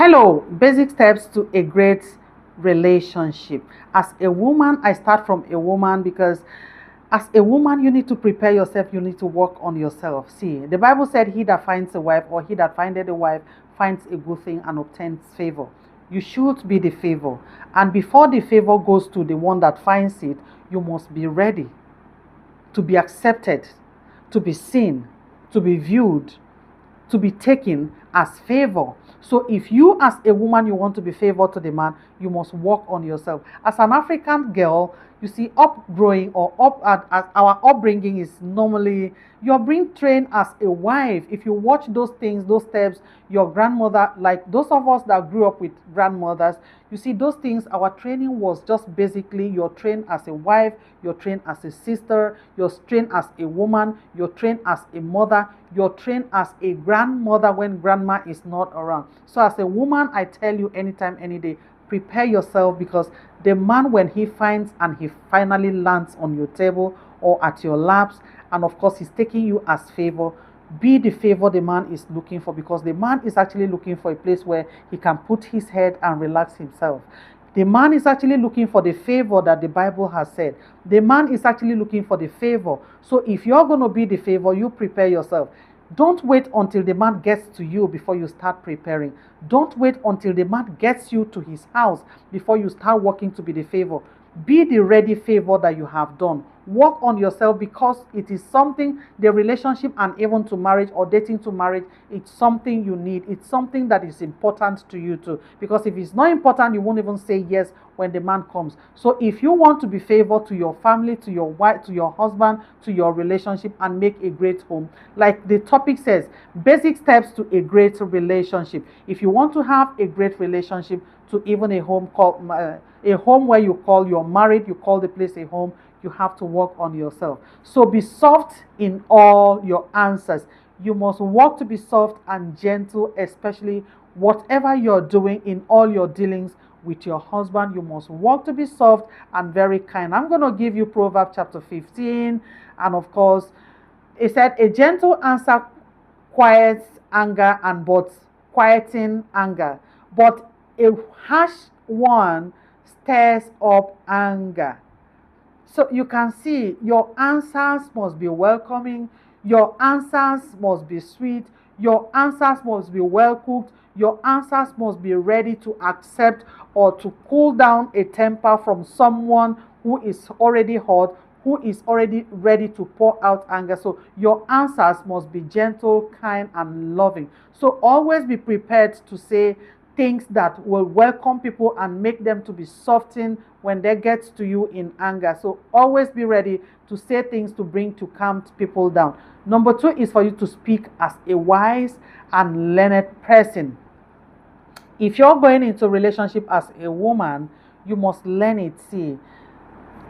Hello, basic steps to a great relationship. As a woman, I start from a woman because as a woman, you need to prepare yourself, you need to work on yourself. See, the Bible said, he that finds a wife or he that findeth a wife finds a good thing and obtains favor. You should be the favor. And before the favor goes to the one that finds it, you must be ready to be accepted, to be seen, to be viewed, to be taken as favor. So if you as a woman, you want to be favored to the man, you must work on yourself. As an African girl, you see, upgrowing or as our upbringing is normally, you're being trained as a wife. If you watch those things, those steps, your grandmother, like those of us that grew up with grandmothers, you see those things, our training was just basically you're trained as a wife, you're trained as a sister, you're trained as a woman, you're trained as a mother, you're trained as a grandmother when grandma is not around. So as a woman, I tell you anytime, any day, prepare yourself, because the man, when he finds and he finally lands on your table or at your laps, and of course he's taking you as favor, be the favor the man is looking for, because the man is actually looking for a place where he can put his head and relax himself. The man is actually looking for the favor that the Bible has said. The man is actually looking for the favor. So if you're going to be the favor, you prepare yourself. Don't wait until the man gets to you before you start preparing. Don't wait until the man gets you to his house before you start working to be the favor. Be the ready favor that you have done. Work on yourself, because it is something, the relationship and even to marriage or dating to marriage, it's something you need. It's something that is important to you too. Because if it's not important, you won't even say yes when the man comes. So if you want to be favored to your family, to your wife, to your husband, to your relationship, and make a great home, like the topic says, basic steps to a great relationship. If you want to have a great relationship, to even a home called a home where you call you're married, you call the place a home, you have to work on yourself. So be soft in all your answers. You must work to be soft and gentle, especially whatever you're doing in all your dealings with your husband. You must work to be soft and very kind. I'm going to give you Proverbs chapter 15. And of course, it said, a gentle answer quiets anger, and but quieting anger. But a harsh one stirs up anger. So you can see your answers must be welcoming, your answers must be sweet, your answers must be well cooked, your answers must be ready to accept or to cool down a temper from someone who is already hot, who is already ready to pour out anger. So your answers must be gentle, kind, and loving. So always be prepared to say things that will welcome people and make them to be softened when they get to you in anger. So always be ready to say things to bring to calm people down. Number 2 is for you to speak as a wise and learned person. If you're going into a relationship as a woman, you must learn it. See,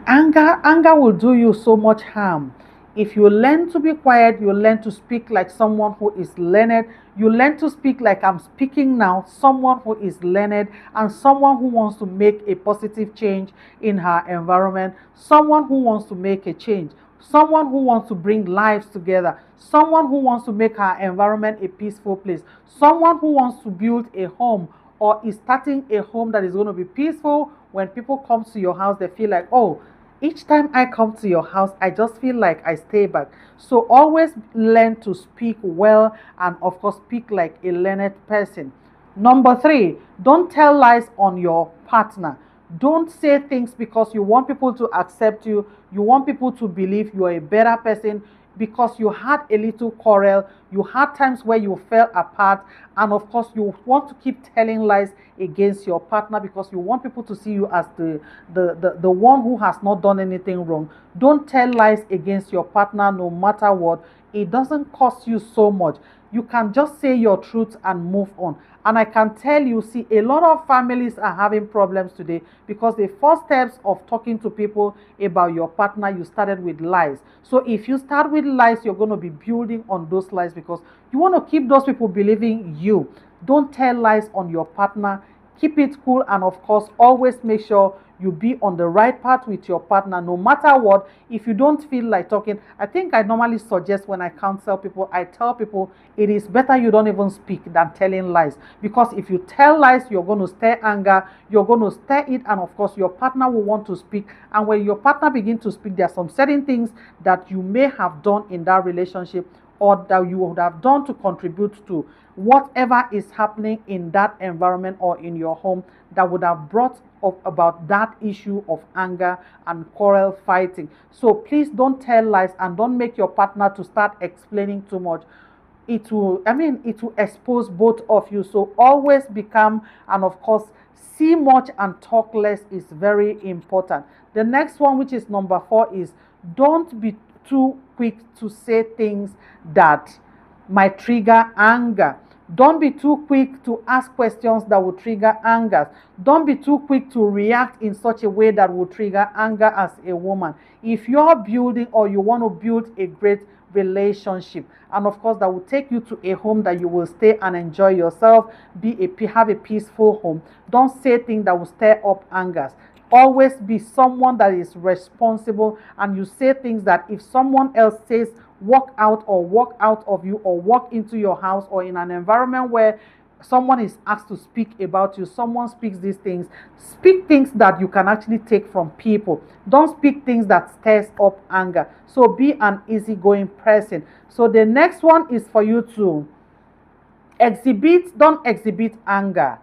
anger will do you so much harm. If you learn to be quiet, you learn to speak like someone who is learned. You learn to speak like I'm speaking now, someone who is learned and someone who wants to make a positive change in her environment, someone who wants to make a change, someone who wants to bring lives together, someone who wants to make her environment a peaceful place, someone who wants to build a home or is starting a home that is going to be peaceful. When people come to your house, they feel like, oh, each time I come to your house, I just feel like I stay back. So always learn to speak well and of course speak like a learned person. Number 3, don't tell lies on your partner. Don't say things because you want people to accept you. You want people to believe you're a better person because you had a little quarrel. You had times where you fell apart. And of course, you want to keep telling lies against your partner because you want people to see you as the one who has not done anything wrong. Don't tell lies against your partner no matter what. It doesn't cost you so much. You can just say your truth and move on. And I can tell you, see, a lot of families are having problems today because the first steps of talking to people about your partner, you started with lies. So if you start with lies, you're going to be building on those lies because you want to keep those people believing you. Don't tell lies on your partner. Keep it cool, and of course, always make sure you be on the right path with your partner no matter what. If you don't feel like talking, I think I normally suggest, when I counsel people, I tell people it is better you don't even speak than telling lies, because if you tell lies, you're going to stir anger, you're going to stir it, and of course your partner will want to speak. And when your partner begins to speak, there are some certain things that you may have done in that relationship, or that you would have done to contribute to whatever is happening in that environment or in your home, that would have brought up about that issue of anger and quarrel fighting. So please don't tell lies, and don't make your partner to start explaining too much. It will expose both of you. So always be calm, and of course, see much and talk less is very important. The next one, which is number 4, is don't be too quick to say things that might trigger anger. Don't be too quick to ask questions that will trigger anger. Don't be too quick to react in such a way that will trigger anger as a woman. If you're building, or you want to build a great relationship, and of course that will take you to a home that you will stay and enjoy yourself, have a peaceful home, don't say things that will stir up anger. Always be someone that is responsible, and you say things that if someone else says walk out, or walk out of you, or walk into your house, or in an environment where someone is asked to speak about you, someone speaks these things, speak things that you can actually take from people. Don't speak things that stirs up anger. So be an easygoing person. So the next one is for you to don't exhibit anger.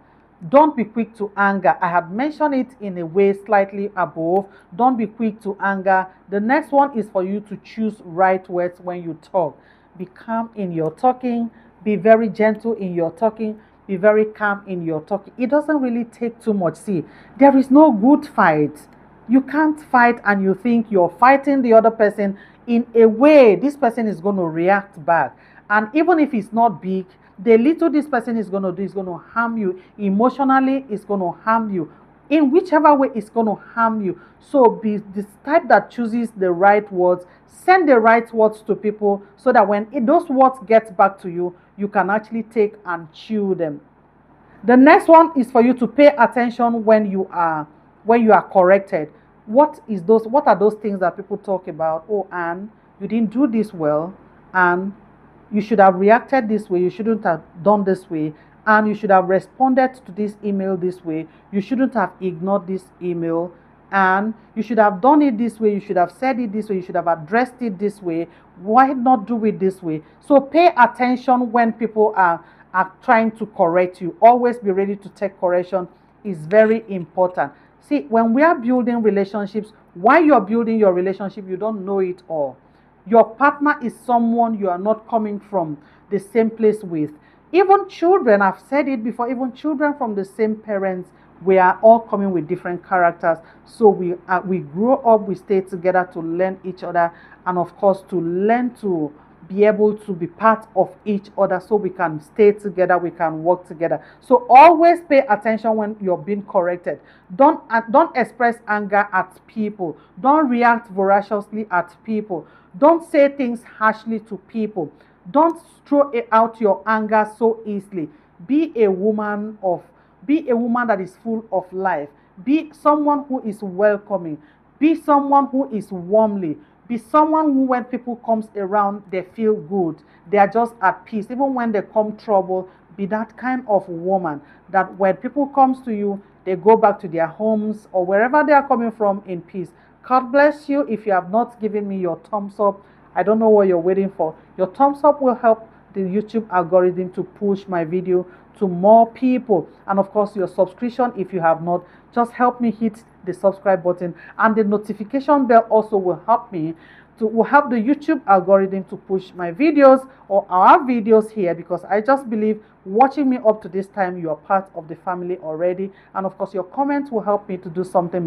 Don't be quick to anger. I had mentioned it in a way slightly above. Don't be quick to anger. The next one is for you to choose right words when you talk. Be calm in your talking. Be very gentle in your talking. Be very calm in your talking. It doesn't really take too much. See, there is no good fight. You can't fight and you think you're fighting the other person in a way this person is going to react back. And even if it's not big, the little this person is going to do is going to harm you emotionally. It's going to harm you in whichever way. It's going to harm you. So be the type that chooses the right words. Send the right words to people, so that when those words get back to you, you can actually take and chew them. The next one is for you to pay attention when you are corrected. What are those things that people talk about? Oh, Anne, you didn't do this well, and you should have reacted this way. You shouldn't have done this way. And you should have responded to this email this way. You shouldn't have ignored this email. And you should have done it this way. You should have said it this way. You should have addressed it this way. Why not do it this way? So pay attention when people are trying to correct you. Always be ready to take correction. Is very important. See, when we are building relationships, while you're building your relationship, you don't know it all. Your partner is someone you are not coming from the same place with. Even children, I've said it before, even children from the same parents, we are all coming with different characters. So we grow up, we stay together to learn each other, and of course to learn to be able to be part of each other, so we can stay together, we can work together. So always pay attention when you're being corrected. Don't express anger at people. Don't react voraciously at people. Don't say things harshly to people. Don't throw out your anger so easily. Be a woman that is full of life. Be someone who is welcoming. Be someone who is warmly. Be someone who, when people comes around, they feel good. They are just at peace. Even when they come trouble, be that kind of woman that when people comes to you, they go back to their homes or wherever they are coming from in peace. God bless you. If you have not given me your thumbs up, I don't know what you're waiting for. Your thumbs up will help the YouTube algorithm to push my video to more people. And of course, your subscription, if you have not, just help me hit the subscribe button, and the notification bell also will help the YouTube algorithm to push my videos or our videos here, because I just believe watching me up to this time, you are part of the family already. And of course, your comments will help me to do something